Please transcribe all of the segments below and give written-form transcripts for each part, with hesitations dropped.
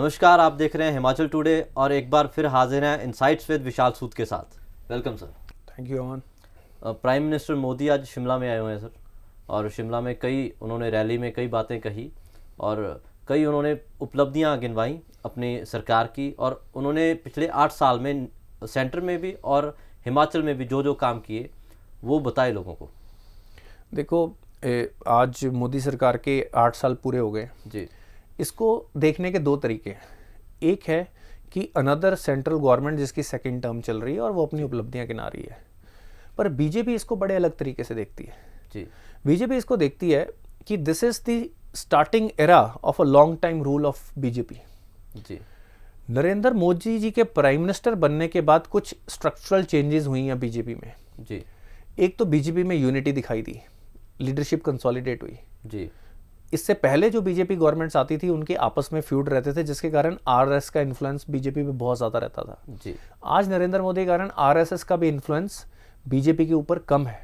नमस्कार, आप देख रहे हैं हिमाचल टुडे और एक बार फिर हाजिर हैं इनसाइट्स विद विशाल सूद के साथ। Welcome sir. Thank you Aman. Prime minister Modi आज शिमला में आए हुए हैं सर, और शिमला में उन्होंने रैली में कई बातें कही और कई उन्होंने उपलब्धियां गिनवाई अपनी सरकार की, और उन्होंने पिछले 8 साल में सेंटर में भी और हिमाचल में भी जो जो काम किए वो बताए लोगों को। देखो, आज मोदी सरकार के 8 साल पूरे हो गए जी। इसको देखने के दो तरीके हैं। एक है कि अनदर सेंट्रल गवर्नमेंट जिसकी सेकंड टर्म चल रही है और वो अपनी उपलब्धियां गिना रही है, पर बीजेपी इसको बड़े अलग तरीके से देखती है। जी। बीजेपी इसको देखती है कि this is the starting era of a long time rule of BJP. जी। नरेंद्र मोदी जी के प्राइम मिनिस्टर बनने के बाद कुछ स्ट्रक्चरल चेंजेस हुई हैं बीजेपी में। जी। एक तो बीजेपी में यूनिटी दिखाई दी, लीडरशिप कंसोलिडेट हुई। जी। इससे पहले जो बीजेपी गवर्नमेंट्स आती थी उनके आपस में फ्यूड रहते थे, जिसके कारण आरएस का इन्फ्लुएंस बीजेपी पे बहुत ज़्यादा रहता था। जी। आज नरेंद्र मोदी के कारण आरएसएस का भी इन्फ्लुएंस बीजेपी के ऊपर कम है।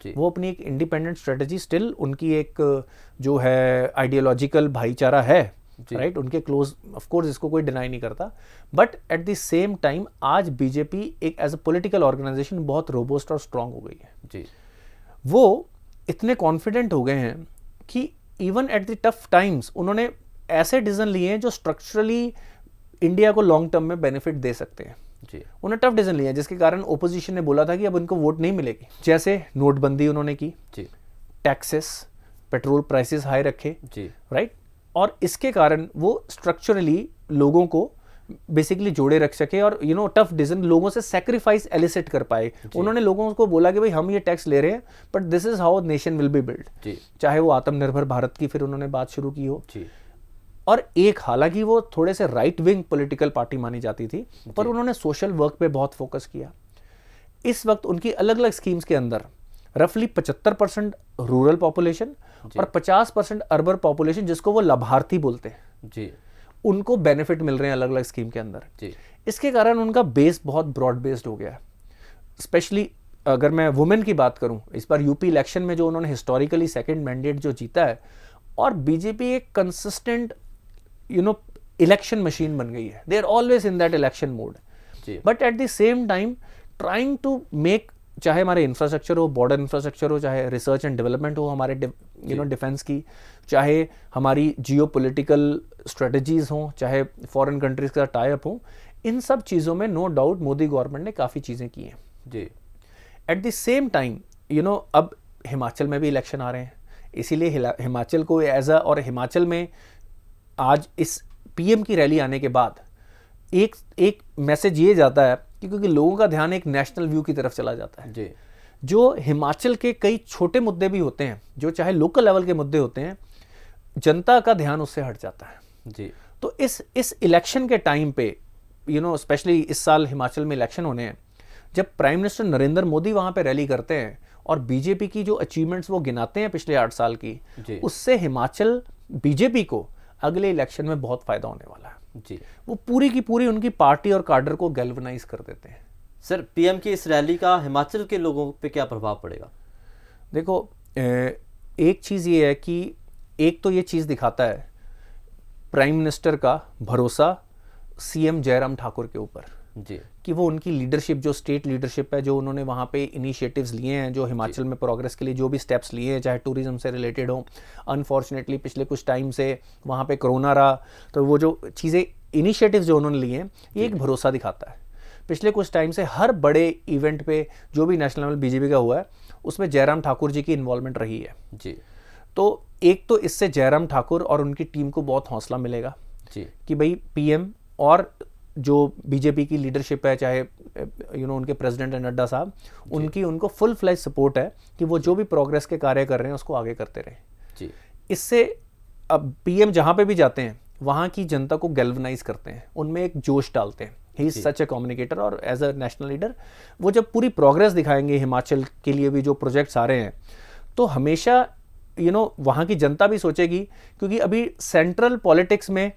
जी। वो अपनी एक इंडिपेंडेंट स्ट्रेटजी, स्टिल उनकी एक जो है आइडियोलॉजिकल भाईचारा है, राइट, उनके क्लोज, ऑफ कोर्स इसको कोई डिनाई नहीं करता, but at the same time आज बीजेपी एक एज अ पॉलिटिकल ऑर्गेनाइजेशन बहुत रोबस्ट और स्ट्रांग हो गई है। जी। वो इतने कॉन्फिडेंट हो गए हैं कि even at the tough times उन्होंने ऐसे डिसीजन लिए हैं जो स्ट्रक्चरली इंडिया को लॉन्ग टर्म में बेनिफिट दे सकते हैं। जी। उन्होंने टफ डिसीजन लिए हैं जिसके कारण ओपोजिशन ने बोला था कि अब उनको वोट नहीं मिलेगी। जैसे नोटबंदी उन्होंने की, जी। टैक्सेस, पेट्रोल प्राइसेस हाई रखे, जी। राइट, और इसके कारण वो स्ट्रक्चरली लोगों को बेसिकली जोड़े रख सके और टफ डिसीजन लोगों से सैक्रिफाइस एलिसिट कर पाए। उन्होंने लोगों को बोला कि भाई हम ये टैक्स ले रहे हैं but this is how nation will be build. चाहे वो आत्मनिर्भर भारत की फिर उन्होंने बात शुरू की हो। जी। और एक, हालांकि वो थोड़े से राइट विंग पॉलिटिकल पार्टी मानी जाती थी, पर उन्होंने सोशल वर्क पे बहुत फोकस किया। इस वक्त उनकी अलग अलग स्कीम्स के अंदर रफली 75% रूरल पॉपुलेशन और 50% अर्बन पॉपुलेशन, जिसको वो लाभार्थी बोलते हैं, जी, उनको बेनिफिट मिल रहे हैं अलग अलग स्कीम के अंदर। जी। इसके कारण उनका बेस बहुत ब्रॉड बेस्ड हो गया है। स्पेशली अगर मैं वुमेन की बात करूं, इस बार यूपी इलेक्शन में जो उन्होंने हिस्टोरिकली सेकंड मैंडेट जो जीता है, और बीजेपी एक कंसिस्टेंट इलेक्शन मशीन बन गई है। They are always in that election mode, but at the same time trying to make, चाहे हमारे इंफ्रास्ट्रक्चर हो, बॉर्डर इंफ्रास्ट्रक्चर हो, चाहे रिसर्च एंड डेवलपमेंट हो हमारे डिफेंस की, चाहे हमारी जियोपॉलिटिकल स्ट्रेटजीज हो, चाहे फॉरेन कंट्रीज का टाई अप हो, इन सब चीज़ों में नो डाउट मोदी गवर्नमेंट ने काफ़ी चीज़ें की हैं। जी। एट द सेम टाइम अब हिमाचल में भी इलेक्शन आ रहे हैं, इसीलिए हिमाचल को एज अ, और हिमाचल में आज इस पीएम की रैली आने के बाद एक मैसेज ये जाता है कि क्योंकि लोगों का ध्यान एक नेशनल व्यू की तरफ चला जाता है। जी। जो हिमाचल के कई छोटे मुद्दे भी होते हैं, जो चाहे लोकल लेवल के मुद्दे होते हैं, जनता का ध्यान उससे हट जाता है। जी। तो इस इलेक्शन के टाइम पे स्पेशली इस साल हिमाचल में इलेक्शन होने हैं, जब प्राइम मिनिस्टर नरेंद्र मोदी वहां पे रैली करते हैं और बीजेपी की जो अचीवमेंट्स वो गिनाते हैं पिछले 8 साल की, उससे हिमाचल बीजेपी को अगले इलेक्शन में बहुत फायदा होने वाला है। जी। वो पूरी की पूरी उनकी पार्टी और काडर को गैल्वनाइज कर देते हैं। सर, पीएम की इस रैली का हिमाचल के लोगों पे क्या प्रभाव पड़ेगा? देखो, एक चीज़ ये है कि एक तो ये चीज़ दिखाता है प्राइम मिनिस्टर का भरोसा सीएम जयराम ठाकुर के ऊपर, जी, कि वो उनकी लीडरशिप, जो स्टेट लीडरशिप है, जो उन्होंने वहाँ पे इनिशिएटिव्स लिए हैं, जो हिमाचल में प्रोग्रेस के लिए जो भी स्टेप्स लिए हैं, चाहे टूरिज्म से रिलेटेड हो, अनफॉर्चुनेटली पिछले कुछ टाइम से वहाँ पे कोरोना रहा, तो वो जो चीज़ें, इनिशिएटिव्स जो उन्होंने लिए हैं, ये एक भरोसा दिखाता है। पिछले कुछ टाइम से हर बड़े इवेंट पे जो भी नेशनल लेवल बीजेपी का हुआ है, उसमें जयराम ठाकुर जी की इन्वॉल्वमेंट रही है। जी। तो एक तो इससे जयराम ठाकुर और उनकी टीम को बहुत हौसला मिलेगा, जी, कि भाई पीएम और जो बीजेपी की लीडरशिप है, चाहे उनके प्रेसिडेंट नड्डा साहब, उनकी उनको फुल फ्लैज सपोर्ट है कि वो जो भी प्रोग्रेस के कार्य कर रहे हैं उसको आगे करते रहें। जी। इससे अब पीएम जहां पे भी जाते हैं वहां की जनता को गैल्वनाइज करते हैं, उनमें एक जोश डालते हैं। He is such A communicator, और एज अ नेशनल लीडर वो जब पूरी प्रोग्रेस दिखाएंगे हिमाचल के लिए भी जो प्रोजेक्ट्स आ रहे हैं, तो हमेशा वहां की जनता भी सोचेगी, क्योंकि अभी सेंट्रल पॉलिटिक्स में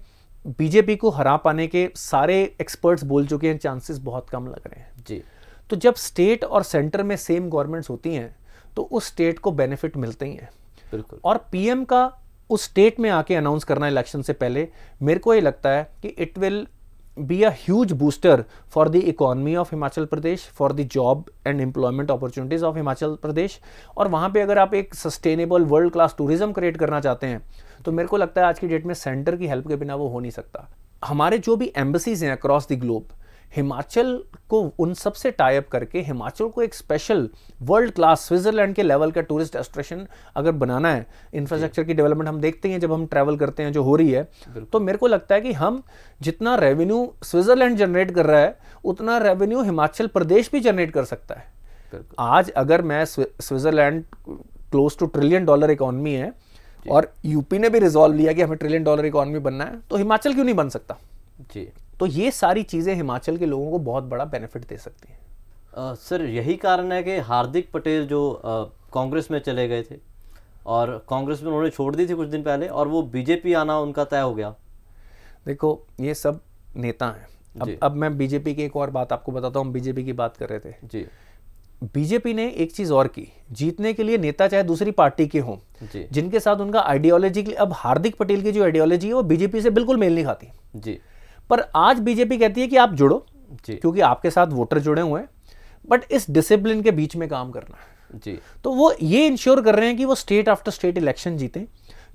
बीजेपी को हरा पाने के सारे एक्सपर्ट्स बोल चुके हैं, चांसेस बहुत कम लग रहे हैं। जी। तो जब स्टेट और सेंटर में सेम गवर्नमेंट्स होती हैं तो उस स्टेट को बेनिफिट मिलते ही हैं। बिल्कुल। और पीएम का उस स्टेट में आके अनाउंस करना इलेक्शन से पहले, मेरे को ये लगता है कि it will be a huge booster for the economy of Himachal Pradesh, for the job and employment opportunities of Himachal Pradesh. और वहाँ पे अगर आप एक sustainable world class tourism create करना चाहते हैं तो मेरे को लगता है आज की डेट में सेंटर की हेल्प के बिना वो हो नहीं सकता। हमारे जो भी एम्बेसीज हैं अक्रॉस द ग्लोब, हिमाचल को उन सब से टाई अप करके हिमाचल को एक स्पेशल वर्ल्ड क्लास स्विट्जरलैंड के लेवल का टूरिस्ट डेस्टिनेशन अगर बनाना है, इंफ्रास्ट्रक्चर की डेवलपमेंट हम देखते हैं जब हम ट्रैवल करते हैं जो हो रही है, तो मेरे को लगता है कि हम जितना रेवेन्यू स्विट्जरलैंड जनरेट कर रहा है उतना रेवेन्यू हिमाचल प्रदेश भी जनरेट कर सकता है। आज अगर मैं Switzerland close to $1 trillion economy है और यूपी ने भी रिजॉल्व लिया कि हमें $1 ट्रिलियन इकोनॉमी बनना है, तो हिमाचल क्यों नहीं बन सकता जी। तो ये सारी चीज़ें हिमाचल के लोगों को बहुत बड़ा बेनिफिट दे सकती हैं। सर यही कारण है कि हार्दिक पटेल जो कांग्रेस में चले गए थे और कांग्रेस में उन्होंने छोड़ दी थी कुछ दिन पहले और वो बीजेपी आना उनका तय हो गया। देखो ये सब नेता हैं। अब मैं बीजेपी की एक और बात आपको बताता हूँ। बीजेपी की बात कर रहे थे जी। बीजेपी ने एक चीज और की, जीतने के लिए नेता चाहे दूसरी पार्टी के हों, जिनके साथ उनका आइडियोलॉजी, अब हार्दिक पटेल की जो आइडियोलॉजी है वो बीजेपी से बिल्कुल मेल नहीं खाती जी। पर आज बीजेपी कहती है कि आप जुड़ो क्योंकि आपके साथ वोटर जुड़े हुए हैं, बट इस डिसिप्लिन के बीच में काम करना है जी। तो वो ये इंश्योर कर रहे हैं कि वो स्टेट आफ्टर स्टेट इलेक्शन जीते,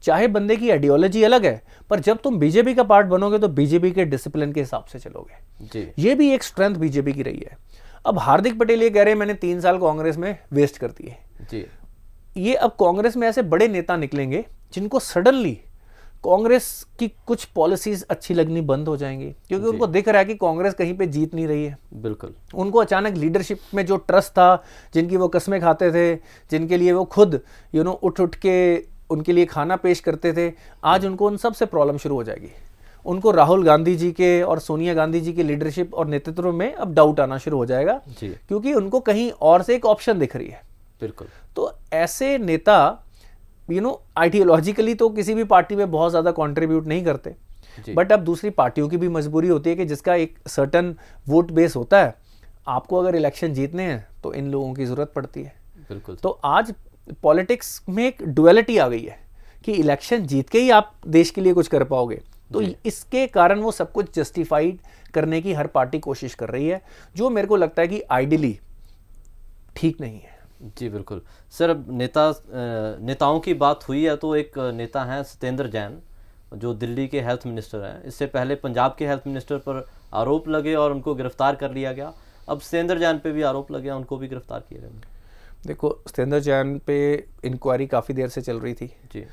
चाहे बंदे की आइडियोलॉजी अलग है, पर जब तुम बीजेपी का पार्ट बनोगे तो बीजेपी के डिसिप्लिन के हिसाब से चलोगे जी। ये भी एक स्ट्रेंथ बीजेपी की रही है। अब हार्दिक पटेल ये कह रहे हैं मैंने 3 साल कांग्रेस में वेस्ट कर दिए जी। ये अब कांग्रेस में ऐसे बड़े नेता निकलेंगे जिनको सडनली कांग्रेस की कुछ पॉलिसीज अच्छी लगनी बंद हो जाएंगी क्योंकि उनको दिख रहा है कि कांग्रेस कहीं पे जीत नहीं रही है। बिल्कुल। उनको अचानक लीडरशिप में जो ट्रस्ट था, जिनकी वो कस्में खाते थे, जिनके लिए वो खुद उठ उठ के उनके लिए खाना पेश करते थे, आज उनको उन सब से प्रॉब्लम शुरू हो जाएगी। उनको राहुल गांधी जी के और सोनिया गांधी जी की लीडरशिप और नेतृत्व में अब डाउट आना शुरू हो जाएगा क्योंकि उनको कहीं और से एक ऑप्शन दिख रही है। बिल्कुल। तो ऐसे नेता आइडियोलॉजिकली तो किसी भी पार्टी में बहुत ज़्यादा कंट्रीब्यूट नहीं करते, बट अब दूसरी पार्टियों की भी मजबूरी होती है कि जिसका एक सर्टन वोट बेस होता है, आपको अगर इलेक्शन जीतने हैं तो इन लोगों की ज़रूरत पड़ती है। बिल्कुल। तो आज पॉलिटिक्स में एक डुअलिटी आ गई है कि इलेक्शन जीत के ही आप देश के लिए कुछ कर पाओगे, तो इसके कारण वो सब कुछ जस्टिफाइड करने की हर पार्टी कोशिश कर रही है, जो मेरे को लगता है कि आइडियली ठीक नहीं है। जी बिल्कुल। सर अब नेताओं की बात हुई है तो एक नेता हैं सत्येंद्र जैन जो दिल्ली के हेल्थ मिनिस्टर हैं। इससे पहले पंजाब के हेल्थ मिनिस्टर पर आरोप लगे और उनको गिरफ्तार कर लिया गया। अब सत्येंद्र जैन पे भी आरोप लगे, उनको भी गिरफ्तार किया गया। देखो सत्येंद्र जैन पे इंक्वायरी काफ़ी देर से चल रही थी जी।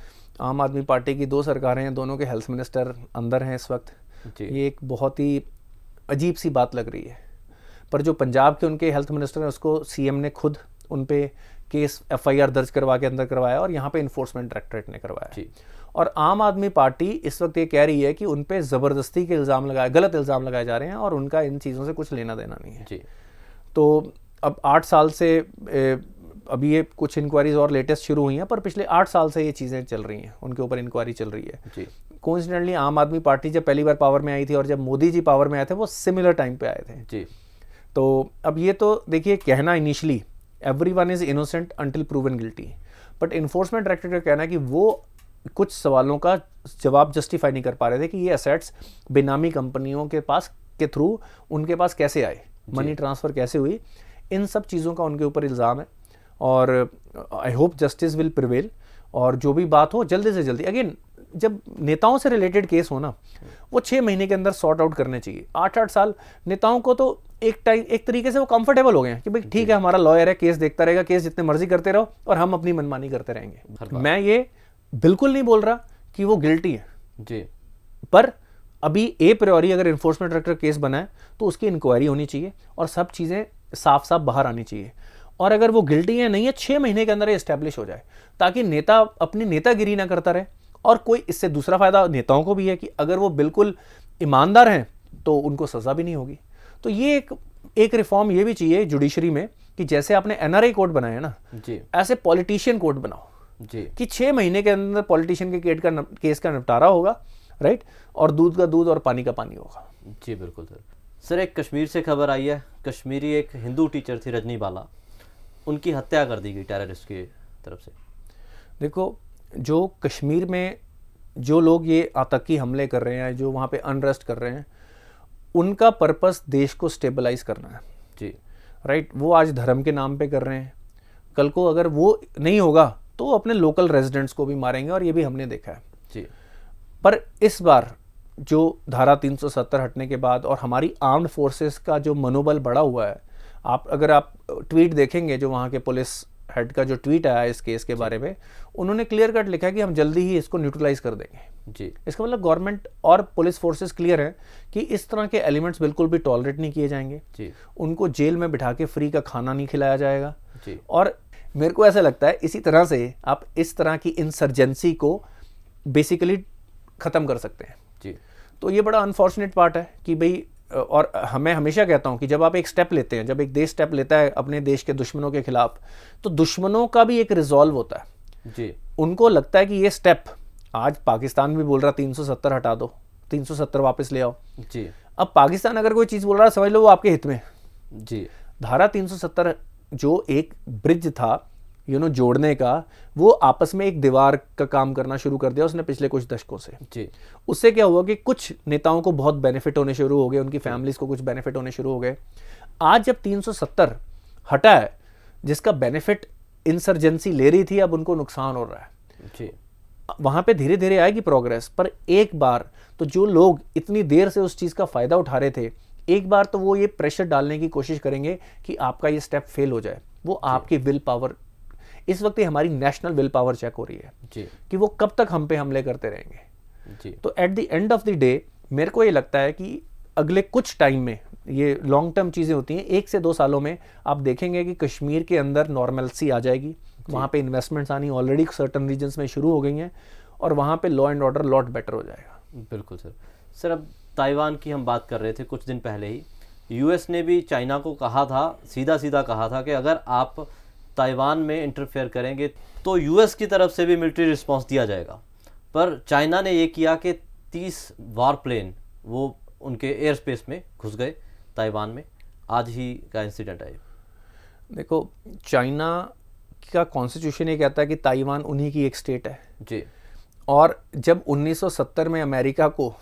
आम आदमी पार्टी की 2 सरकारें हैं, दोनों के हेल्थ मिनिस्टर अंदर हैं इस वक्त जी। ये एक बहुत ही अजीब सी बात लग रही है, पर जो पंजाब के उनके हेल्थ मिनिस्टर हैं उसको सीएम ने खुद उन पे केस FIR दर्ज करवा के अंदर करवाया और यहाँ पे इन्फोर्समेंट डायरेक्टरेट ने करवाया जी। और आम आदमी पार्टी इस वक्त ये कह रही है कि उन पे ज़बरदस्ती के इल्ज़ाम लगाए, गलत इल्ज़ाम लगाए जा रहे हैं और उनका इन चीज़ों से कुछ लेना देना नहीं है जी। तो अब 8 साल से अभी ये कुछ इंक्वायरीज और लेटेस्ट शुरू हुई हैं, पर पिछले 8 साल से ये चीज़ें चल रही हैं, उनके ऊपर इंक्वायरी चल रही है जी। कोइंसिडेंटली आम आदमी पार्टी जब पहली बार पावर में आई थी और जब मोदी जी पावर में आए थे वो सिमिलर टाइम पे आए थे जी। तो अब ये तो देखिए कहना initially everyone is innocent until proven guilty, but enforcement directorate का कहना है कि वो कुछ सवालों का जवाब जस्टिफाई नहीं कर पा रहे थे कि ये एसेट्स बेनामी कंपनियों के पास के थ्रू उनके पास कैसे आए, मनी ट्रांसफ़र कैसे हुई, इन सब चीज़ों का उनके ऊपर इल्ज़ाम है और I hope justice will prevail और जो भी बात हो जल्दी से जल्दी। अगेन जब नेताओं से रिलेटेड केस हो ना वो 6 महीने के अंदर सॉर्ट आउट करने चाहिए। 8-8 साल नेताओं को तो एक तरीके से वो कंफर्टेबल हो गए हैं कि भाई ठीक है हमारा लॉयर है, केस देखता रहेगा, केस जितने मर्जी करते रहो और हम अपनी मनमानी करते रहेंगे। मैं ये बिल्कुल नहीं बोल रहा कि वो गिल्टी है जी, पर अभी ए प्रायोरी अगर इन्फोर्समेंट डायरेक्टर केस बना है तो उसकी इंक्वायरी होनी चाहिए और सब चीज़ें साफ साफ बाहर आनी चाहिए और अगर वो गिल्टी है नहीं है 6 महीने के अंदर ये एस्टेब्लिश हो जाए ताकि नेता अपनी नेतागिरी ना करता रहे। और कोई इससे दूसरा फायदा नेताओं को भी है कि अगर वो बिल्कुल ईमानदार हैं तो उनको सज़ा भी नहीं होगी। तो ये एक रिफॉर्म ये भी चाहिए जुडिशरी में कि जैसे आपने NRA कोड बनाया ना जी, ऐसे पॉलिटिशियन कोड बनाओ जी, कि 6 महीने के अंदर पॉलिटिशियन के केस का निपटारा होगा, राइट, और दूध का दूध और पानी का पानी होगा। जी बिल्कुल सर। सर एक कश्मीर से खबर आई है, कश्मीरी एक हिंदू टीचर थी रजनी बाला, उनकी हत्या कर दी गई टेररिस्ट की तरफ से। देखो जो कश्मीर में जो लोग ये आतंकी हमले कर रहे हैं, जो वहाँ पे अनरेस्ट कर रहे हैं, उनका पर्पस देश को स्टेबलाइज करना है जी। राइट। वो आज धर्म के नाम पे कर रहे हैं, कल को अगर वो नहीं होगा तो वो अपने लोकल रेजिडेंट्स को भी मारेंगे, और ये भी हमने देखा है जी। पर इस बार जो धारा 370 हटने के बाद और हमारी आर्म्ड फोर्सेस का जो मनोबल बढ़ा हुआ है, अगर आप ट्वीट देखेंगे जो वहाँ के पुलिस हेड का जो ट्वीट आया इस केस के बारे में, उन्होंने क्लियर कट लिखा है कि हम जल्दी ही इसको न्यूट्रलाइज कर देंगे जी। इसका मतलब गवर्नमेंट और पुलिस फोर्सेस क्लियर है कि इस तरह के एलिमेंट्स बिल्कुल भी टॉलरेट नहीं किए जाएंगे जी। उनको जेल में बिठा के फ्री का खाना नहीं खिलाया जाएगा जी। और मेरे को ऐसा लगता है इसी तरह से आप इस तरह की इंसर्जेंसी को बेसिकली ख़त्म कर सकते हैं जी। तो ये बड़ा अनफॉर्चुनेट पार्ट है कि भाई, और मैं हमेशा कहता हूँ कि जब आप एक स्टेप लेते हैं, जब एक देश स्टेप लेता है अपने देश के दुश्मनों के खिलाफ, तो दुश्मनों का भी एक रिजॉल्व होता है जी। उनको लगता है कि ये स्टेप, आज पाकिस्तान भी बोल रहा 370 हटा दो, 370 वापस ले आओ जी। अब पाकिस्तान अगर कोई चीज़ बोल रहा है समझ लो वो आपके हित में। जी। धारा 370 जो एक ब्रिज था जोड़ने का, वो आपस में एक दीवार का काम करना शुरू कर दिया उसने पिछले कुछ दशकों से। जी। उससे क्या हुआ कि कुछ नेताओं को बहुत बेनिफिट होने शुरू हो गए, उनकी फैमिलीज को कुछ बेनिफिट होने शुरू हो गए। आज जब 370 हटा है जिसका बेनिफिट इंसर्जेंसी ले रही थी, अब उनको नुकसान हो रहा है। जी। वहाँ पे धीरे धीरे आएगी प्रोग्रेस, पर एक बार तो जो लोग इतनी देर से उस चीज़ का फ़ायदा उठा रहे थे, एक बार तो वो ये प्रेशर डालने की कोशिश करेंगे कि आपका ये स्टेप फेल हो जाए। वो आपकी विल पावर, इस वक्त ये हमारी नेशनल विल पावर चेक हो रही है जी। कि वो कब तक हम पे हमले करते रहेंगे। जी। तो at the end of the day मेरे को ये लगता है कि अगले कुछ टाइम में, ये लॉन्ग टर्म चीज़ें होती हैं, 1 से 2 सालों में आप देखेंगे कि कश्मीर के अंदर नॉर्मलसी आ जाएगी, वहाँ पे इन्वेस्टमेंट्स आनी ऑलरेडी सर्टन रीजन्स में शुरू हो गई हैं, और वहाँ पे law and order lot better हो जाएगा। बिल्कुल सर। सर, अब ताइवान की हम बात कर रहे थे कुछ दिन पहले ही, यूएस ने भी चाइना को कहा था, सीधा सीधा कहा था कि अगर आप ताइवान में इंटरफेयर करेंगे तो यूएस की तरफ से भी मिलिट्री रिस्पांस दिया जाएगा। पर चाइना ने ये किया कि 30 वार प्लेन वो उनके एयर स्पेस में घुस गए ताइवान में। आज ही का इंसिडेंट है। देखो, चाइना का कॉन्स्टिट्यूशन ये कहता है कि ताइवान उन्हीं की एक स्टेट है जी। और जब 1970 में अमेरिका को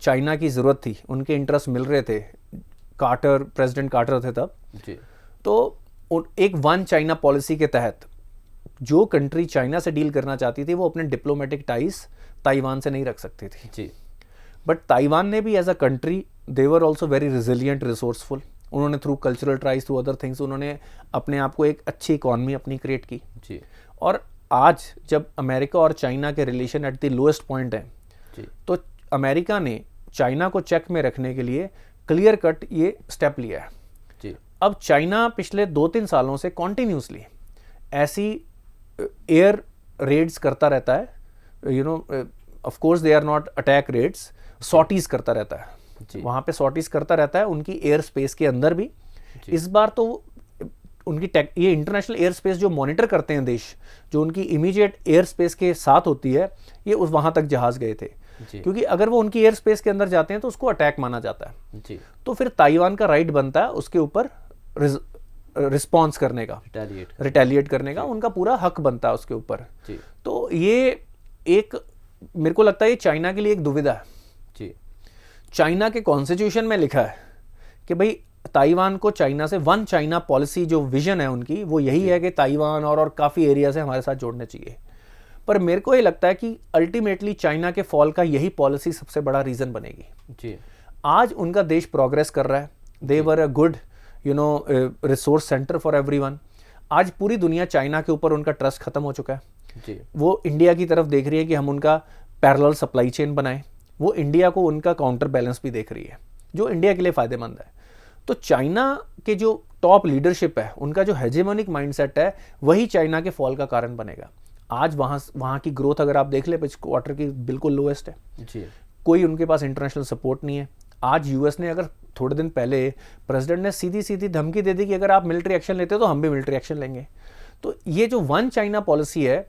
चाइना की ज़रूरत थी, उनके इंटरेस्ट मिल रहे थे, प्रेसिडेंट कार्टर थे तब जी, तो एक वन चाइना पॉलिसी के तहत जो कंट्री चाइना से डील करना चाहती थी वो अपने डिप्लोमेटिक टाइज ताइवान से नहीं रख सकती थी जी। बट ताइवान ने भी as a country they were also very resilient, resourceful. उन्होंने through cultural tries, through other things, उन्होंने अपने आप को एक अच्छी इकॉनमी अपनी क्रिएट की जी। और आज जब अमेरिका और चाइना के relation at the lowest point है जी। तो अमेरिका ने चाइना को चेक में रखने के लिए क्लियर कट ये स्टेप लिया है। जी। अब चाइना पिछले 2-3 सालों से कॉन्टिन्यूसली ऐसी एयर रेड्स करता रहता है, of course they are not attack raids, sorties करता रहता है, वहाँ पे सॉटीज करता रहता है उनकी एयर स्पेस के अंदर भी। इस बार तो उनकी ये इंटरनेशनल एयर स्पेस जो मॉनिटर करते हैं देश, जो उनकी इमीडिएट एयर स्पेस के साथ होती है, ये उस वहाँ तक जहाज गए थे क्योंकि अगर वो उनकी एयर स्पेस के अंदर जाते हैं तो उसको अटैक माना जाता है जी। तो फिर ताइवान का राइट बनता है उसके ऊपर रिस्पॉन्स करने का, रिटेलिएट करने का उनका पूरा हक बनता है उसके ऊपर। तो ये एक, मेरे को लगता है ये चाइना के लिए एक दुविधा है जी। चाइना के कॉन्स्टिट्यूशन में लिखा है कि भाई ताइवान को चाइना से, वन चाइना पॉलिसी जो विजन है उनकी वो यही है कि ताइवान और काफ़ी एरिया से हमारे साथ जोड़ने चाहिए। पर मेरे को ये लगता है कि अल्टीमेटली चाइना के फॉल का यही पॉलिसी सबसे बड़ा रीज़न बनेगी जी। आज उनका देश प्रोग्रेस कर रहा है, they were a good resource centre for everyone. आज पूरी दुनिया चाइना के ऊपर उनका ट्रस्ट खत्म हो चुका है जी। वो इंडिया की तरफ देख रही है कि हम उनका पैरेलल सप्लाई चेन बनाएं, वो इंडिया को उनका काउंटर बैलेंस भी देख रही है जो इंडिया के लिए फ़ायदेमंद है। तो चाइना के जो टॉप लीडरशिप है, उनका जो हेजेमोनिक माइंडसेट है, वही चाइना के फॉल का कारण बनेगा। आज वहाँ की ग्रोथ अगर आप देख ले पिछले क्वार्टर की बिल्कुल लोएस्ट है जी। कोई उनके पास इंटरनेशनल सपोर्ट नहीं है। आज यूएस ने, अगर थोड़े दिन पहले प्रेसिडेंट ने सीधी सीधी धमकी दे दी कि अगर आप मिलिट्री एक्शन लेते हो तो हम भी मिलिट्री एक्शन लेंगे। तो ये जो वन चाइना पॉलिसी है,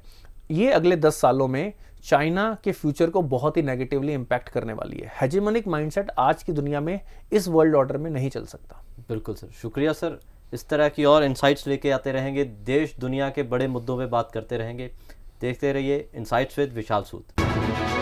ये अगले 10 सालों में चाइना के फ्यूचर को बहुत ही नेगेटिवली इम्पैक्ट करने वाली है। हेजेमोनिक माइंडसेट आज की दुनिया में इस वर्ल्ड ऑर्डर में नहीं चल सकता। बिल्कुल सर, शुक्रिया सर। इस तरह की और इनसाइट्स लेके आते रहेंगे, देश दुनिया के बड़े मुद्दों पे बात करते रहेंगे। देखते रहिए इनसाइट्स विद विशाल सूद।